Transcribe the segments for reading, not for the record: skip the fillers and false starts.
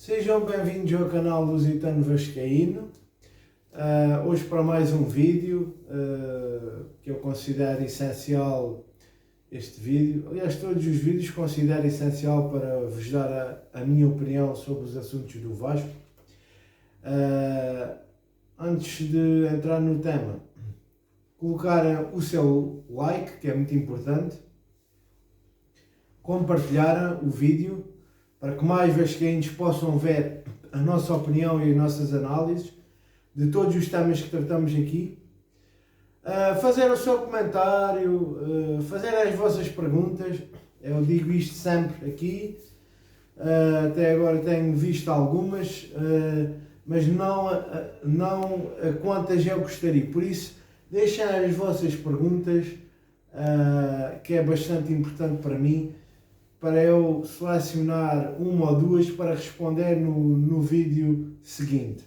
Sejam bem-vindos ao canal Lusitano Vascaíno. Hoje para mais um vídeo que eu considero essencial. Este vídeo, aliás todos os vídeos considero essencial para vos dar a minha opinião sobre os assuntos do Vasco. Antes de entrar no tema, colocar o seu like, que é muito importante, compartilhar o vídeo para que mais vascaínos possam ver a nossa opinião e as nossas análises de todos os temas que tratamos aqui. Fazer o seu comentário, fazer as vossas perguntas. Eu digo isto sempre aqui, até agora tenho visto algumas, mas não quantas eu gostaria. Por isso, deixem as vossas perguntas, que é bastante importante para mim, para eu selecionar uma ou duas para responder no vídeo seguinte.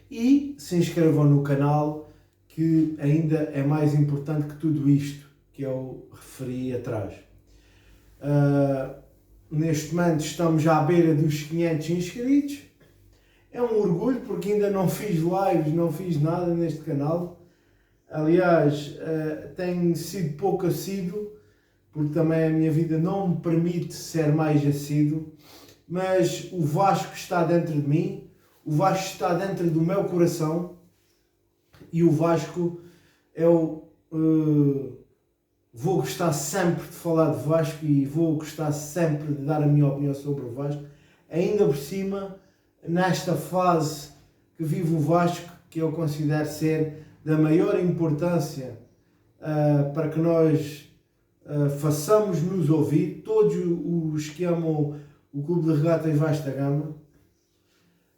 E se inscrevam no canal, que ainda é mais importante que tudo isto que eu referi atrás. Neste momento estamos à beira dos 500 inscritos. É um orgulho porque ainda não fiz lives, não fiz nada neste canal. Aliás, tenho sido pouco assíduo, porque também a minha vida não me permite ser mais assíduo, mas o Vasco está dentro de mim, o Vasco está dentro do meu coração, e o Vasco, eu vou gostar sempre de falar de Vasco e vou gostar sempre de dar a minha opinião sobre o Vasco, ainda por cima, nesta fase que vive o Vasco, que eu considero ser da maior importância para que nós façamos-nos ouvir, todos os que amam o Clube de Regatas Vasco da Gama,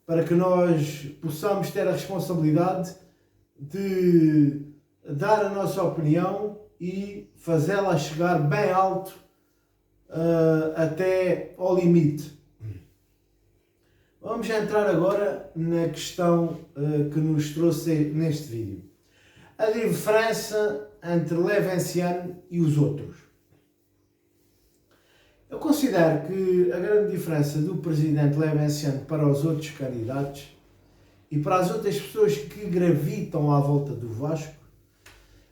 para que nós possamos ter a responsabilidade de dar a nossa opinião e fazê-la chegar bem alto até ao limite. Vamos entrar agora na questão que nos trouxe neste vídeo. A diferença entre Levenciano e os outros. Eu considero que a grande diferença do presidente Levenciano para os outros candidatos e para as outras pessoas que gravitam à volta do Vasco,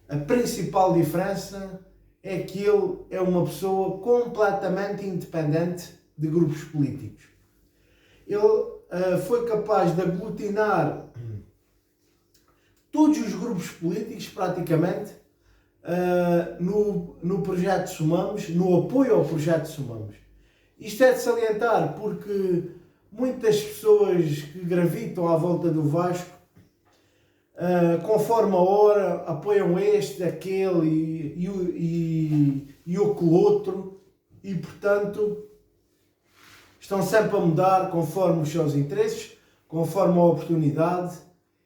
a principal diferença é que ele é uma pessoa completamente independente de grupos políticos. Ele foi capaz de aglutinar todos os grupos políticos, praticamente, no projeto Somamos, no apoio ao projeto Somamos. Isto é de salientar porque muitas pessoas que gravitam à volta do Vasco, conforme a hora, apoiam este, aquele e aquele outro, e portanto estão sempre a mudar conforme os seus interesses, conforme a oportunidade,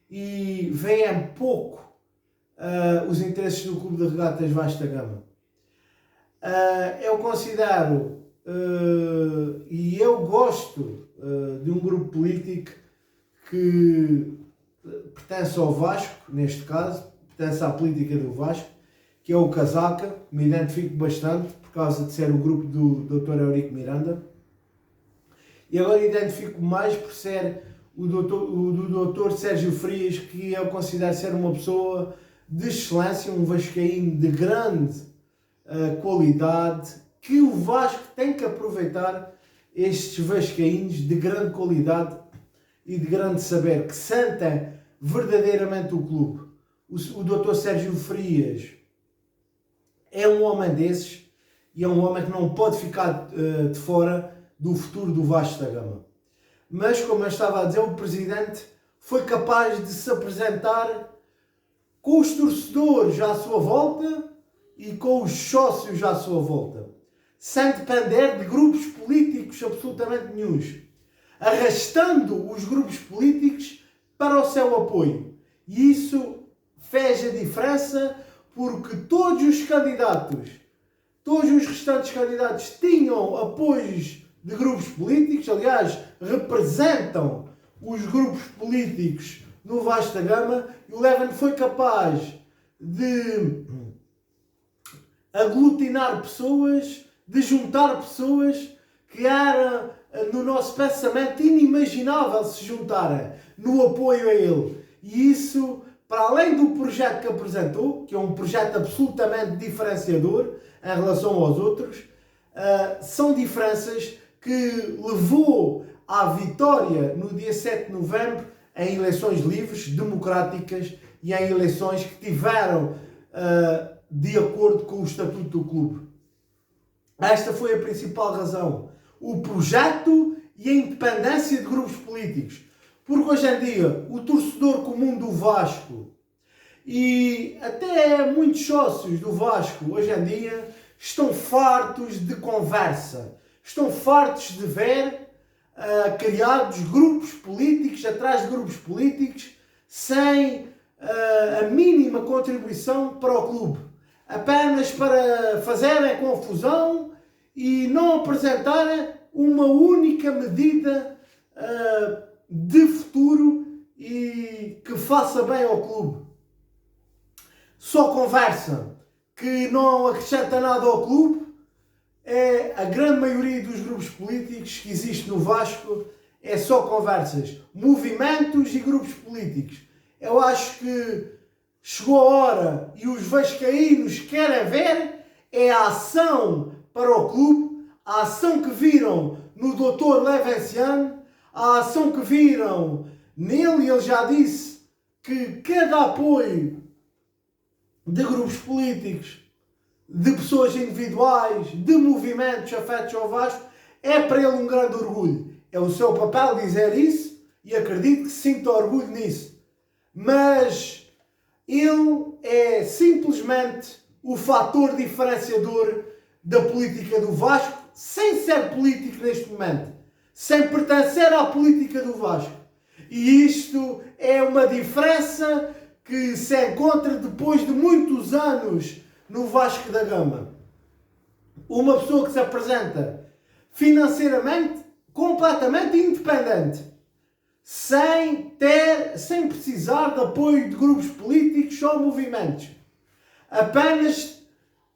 e veem pouco os interesses do Clube de Regatas Vasco da Gama. Eu considero e eu gosto de um grupo político que pertence ao Vasco, neste caso, pertence à política do Vasco, que é o Casaca. Me identifico bastante por causa de ser o grupo do Dr. Eurico Miranda, e agora identifico mais por ser o Dr. Sérgio Frias, que eu considero ser uma pessoa de excelência, um vascaíno de grande qualidade, que o Vasco tem que aproveitar, estes vascaínos de grande qualidade e de grande saber, que sentem verdadeiramente o clube. O Dr. Sérgio Frias é um homem desses, e é um homem que não pode ficar de fora do futuro do Vasco da Gama. Mas, como eu estava a dizer, o presidente foi capaz de se apresentar com os torcedores à sua volta e com os sócios à sua volta, sem depender de grupos políticos absolutamente nenhuns, arrastando os grupos políticos para o seu apoio. E isso fez a diferença, porque todos os candidatos, todos os restantes candidatos tinham apoios de grupos políticos, aliás, representam os grupos políticos no Vasco da Gama, e o Leven foi capaz de aglutinar pessoas, de juntar pessoas que eram no nosso pensamento, inimaginável se juntarem no apoio a ele. E isso, para além do projeto que apresentou, que é um projeto absolutamente diferenciador em relação aos outros, são diferenças que levou à vitória no dia 7 de novembro em eleições livres, democráticas e em eleições que tiveram de acordo com o estatuto do clube. Esta foi a principal razão. O projeto e a independência de grupos políticos. Porque hoje em dia o torcedor comum do Vasco e até muitos sócios do Vasco hoje em dia estão fartos de conversa. Estão fartos de ver criados grupos políticos atrás de grupos políticos sem a mínima contribuição para o clube. Apenas para fazerem confusão e não apresentarem uma única medida de futuro e que faça bem ao clube. Só conversa que não acrescenta nada ao clube. É a grande maioria dos grupos políticos que existe no Vasco, é só conversas, movimentos e grupos políticos. Eu acho que chegou a hora e os vascaínos querem ver é a ação para o clube, a ação que viram no Dr. Levenciano, a ação que viram nele. Ele já disse que cada apoio de grupos políticos, de pessoas individuais, de movimentos afetos ao Vasco, é para ele um grande orgulho. É o seu papel dizer isso e acredito que sinta orgulho nisso. Mas ele é simplesmente o fator diferenciador da política do Vasco, sem ser político neste momento, sem pertencer à política do Vasco. E isto é uma diferença que se encontra depois de muitos anos no Vasco da Gama. Uma pessoa que se apresenta financeiramente completamente independente, sem precisar de apoio de grupos políticos ou movimentos. Apenas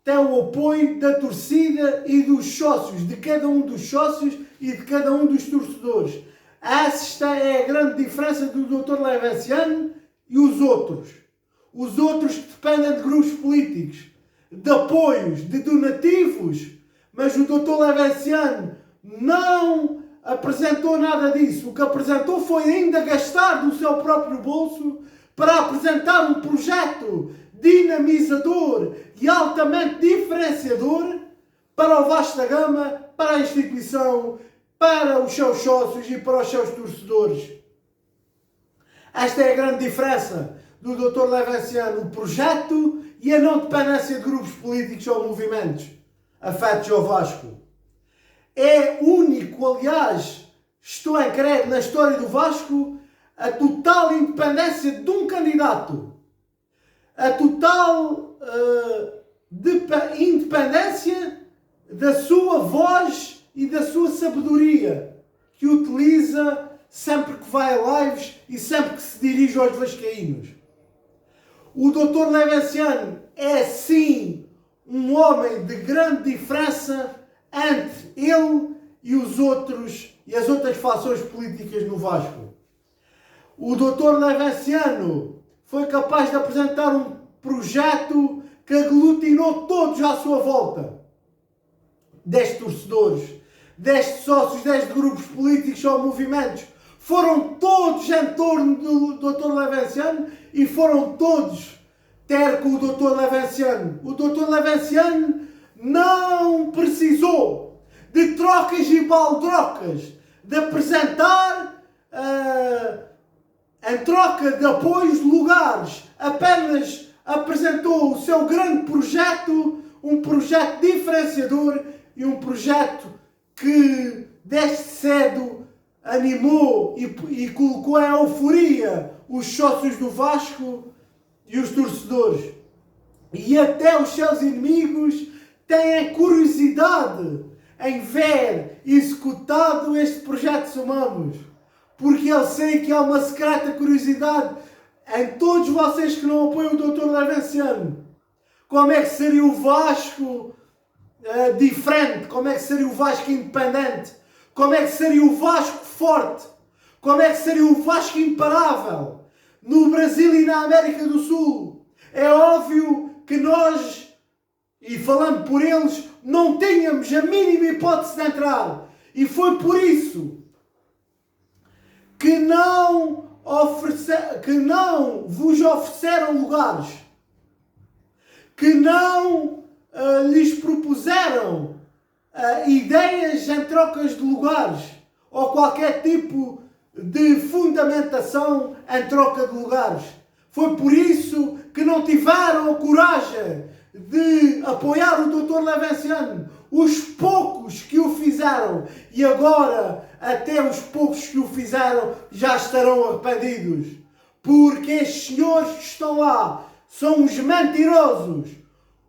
tem o apoio da torcida e dos sócios, de cada um dos sócios e de cada um dos torcedores. Esta é a grande diferença do Dr. Levenciano e os outros. Os outros que dependem de grupos políticos, de apoios, de donativos, mas o Dr. Levenciano não apresentou nada disso. O que apresentou foi ainda gastar do seu próprio bolso para apresentar um projeto dinamizador e altamente diferenciador para o Vasco da Gama, para a instituição, para os seus sócios e para os seus torcedores. Esta é a grande diferença do Dr. Levenciano, o projeto e a não dependência de grupos políticos ou movimentos afetos ao Vasco. É único, aliás, estou a crer, na história do Vasco, a total independência de um candidato. A total independência da sua voz e da sua sabedoria, que utiliza sempre que vai a lives e sempre que se dirige aos vascaínos. O Dr. Levenciano é, sim, um homem de grande diferença entre ele e os outros e as outras fações políticas no Vasco. O Dr. Levenciano foi capaz de apresentar um projeto que aglutinou todos à sua volta. 10 torcedores, 10 sócios, 10 grupos políticos ou movimentos. Foram todos em torno do Dr. Levenciano e foram todos ter com o Dr. Levenciano. O Dr. Levenciano não precisou de trocas e baldrocas, de apresentar em troca de apoios de lugares. Apenas apresentou o seu grande projeto, um projeto diferenciador e um projeto que desde cedo animou e colocou em euforia os sócios do Vasco e os torcedores. E até os seus inimigos têm curiosidade em ver executado este projeto Somamos. Porque eu sei que há uma secreta curiosidade em todos vocês que não apoiam o Dr. Levenciano. Como é que seria o Vasco diferente? Como é que seria o Vasco independente? Como é que seria o Vasco forte? Como é que seria o Vasco imparável no Brasil e na América do Sul? É óbvio que nós, e falando por eles, não tínhamos a mínima hipótese de entrar. E foi por isso que não vos ofereceram lugares, que não lhes propuseram ideias em trocas de lugares, ou qualquer tipo de fundamentação em troca de lugares. Foi por isso que não tiveram a coragem de apoiar o Dr. Levenciano. Os poucos que o fizeram, e agora até os poucos que o fizeram já estarão arrependidos. Porque estes senhores que estão lá são uns mentirosos,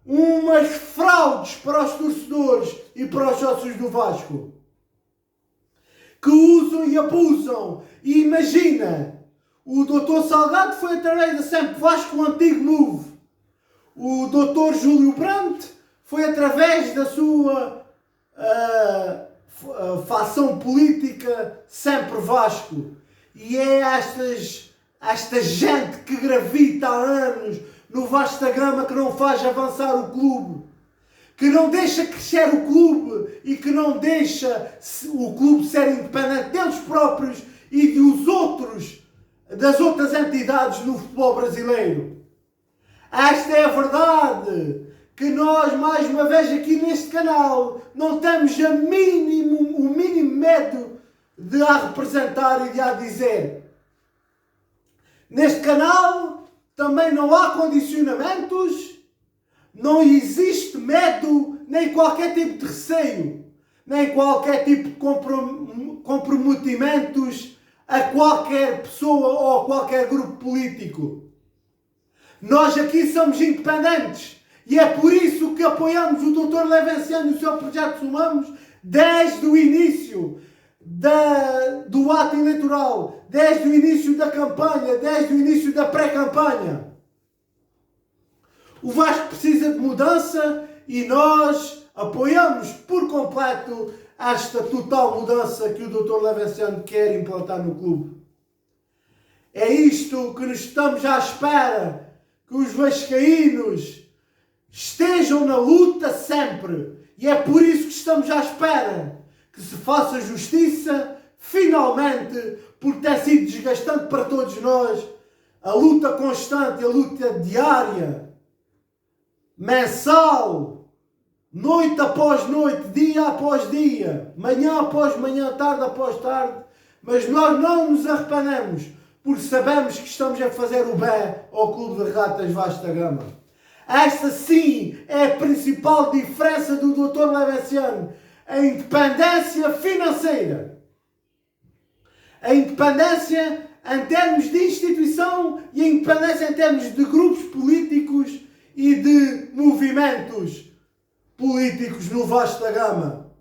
umas fraudes para os torcedores e para os sócios do Vasco, que usam e abusam. E imagina, o Dr. Salgado foi através da Sempre Vasco, o antigo MOVE. O Dr. Júlio Brandt foi através da sua facção política Sempre Vasco. E é esta gente que gravita há anos no Vasco da Gama que não faz avançar o clube, que não deixa crescer o clube e que não deixa o clube ser independente deles próprios e das outras entidades no futebol brasileiro. Esta é a verdade, que nós, mais uma vez aqui neste canal, não temos o mínimo medo de a representar e de a dizer. Neste canal também não há condicionamentos, não existe medo, nem qualquer tipo de receio, nem qualquer tipo de comprometimentos a qualquer pessoa ou a qualquer grupo político. Nós aqui somos independentes e é por isso que apoiamos o Dr. Levenciano e o seu projeto Somamos desde o início do ato eleitoral, desde o início da campanha, desde o início da pré-campanha. O Vasco precisa de mudança e nós apoiamos por completo esta total mudança que o Dr. Levenciano quer implantar no clube. É isto que nos estamos à espera, que os vascaínos estejam na luta sempre. E é por isso que estamos à espera que se faça justiça, finalmente, porque tem sido desgastante para todos nós a luta constante, a luta diária, mensal, noite após noite, dia após dia, manhã após manhã, tarde após tarde, mas nós não nos arrependemos, porque sabemos que estamos a fazer o bem ao Clube de Regatas Vasco da Gama. Esta sim é a principal diferença do Dr. Levenciano, a independência financeira. A independência em termos de instituição e a independência em termos de grupos políticos e de movimentos políticos no Vasco da Gama.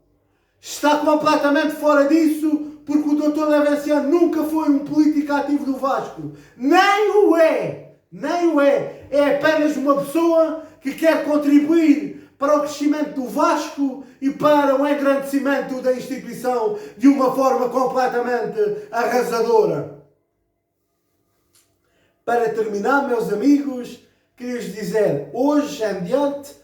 Está completamente fora disso, porque o Dr. Levenciano nunca foi um político ativo do Vasco. Nem o é. Nem o é. É apenas uma pessoa que quer contribuir para o crescimento do Vasco e para o engrandecimento da instituição de uma forma completamente arrasadora. Para terminar, meus amigos, queria-vos dizer, hoje em diante,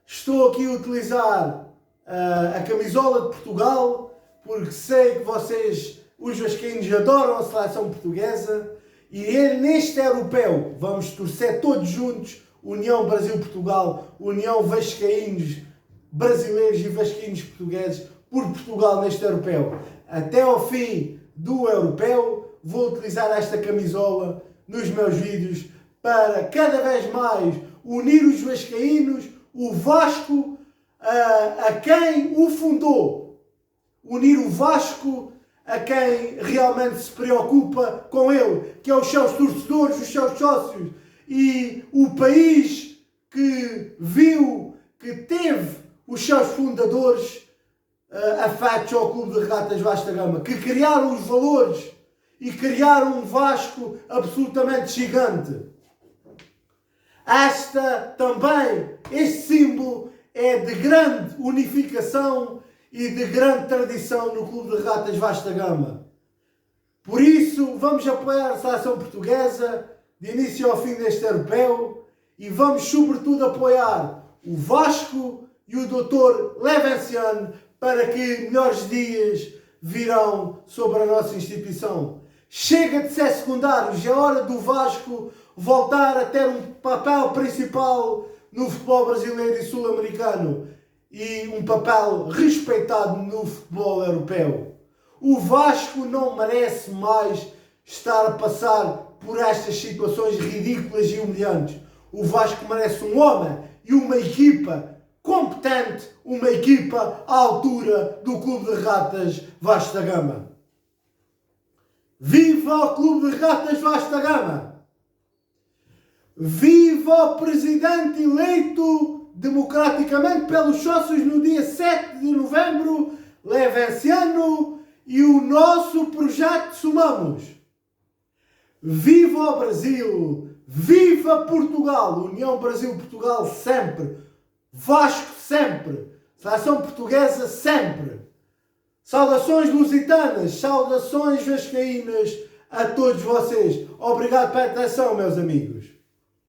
estou aqui a utilizar a camisola de Portugal, porque sei que vocês, os vascaínos, adoram a seleção portuguesa, e neste europeu vamos torcer todos juntos, União Brasil-Portugal, União Vascaínos brasileiros e vascaínos portugueses, por Portugal neste europeu. Até ao fim do europeu vou utilizar esta camisola nos meus vídeos para cada vez mais unir os vascaínos, o Vasco, a quem o fundou. Unir o Vasco a quem realmente se preocupa com ele, que é os seus torcedores, os seus sócios, e o país que viu, que teve os seus fundadores afetos ao Clube de Regatas Vasco da Gama, que criaram os valores e criaram um Vasco absolutamente gigante. Este símbolo é de grande unificação e de grande tradição no Clube de Regatas Vasco da Gama. Por isso, vamos apoiar a seleção portuguesa de início ao fim deste europeu e vamos sobretudo apoiar o Vasco e o Dr. Levenciano para que melhores dias virão sobre a nossa instituição. Chega de ser secundários, é hora do Vasco voltar a ter um papel principal no futebol brasileiro e sul-americano e um papel respeitado no futebol europeu. O Vasco não merece mais estar a passar por estas situações ridículas e humilhantes. O Vasco merece um homem e uma equipa competente, uma equipa à altura do Clube de Regatas Vasco da Gama. Viva o Clube de Regatas Vasco da Gama! Viva o presidente eleito democraticamente pelos sócios no dia 7 de novembro, Levenciano, e o nosso projeto Somamos! Viva o Brasil! Viva Portugal! União Brasil-Portugal sempre! Vasco sempre! Seleção portuguesa sempre! Saudações lusitanas, saudações vascaínas a todos vocês. Obrigado pela atenção, meus amigos.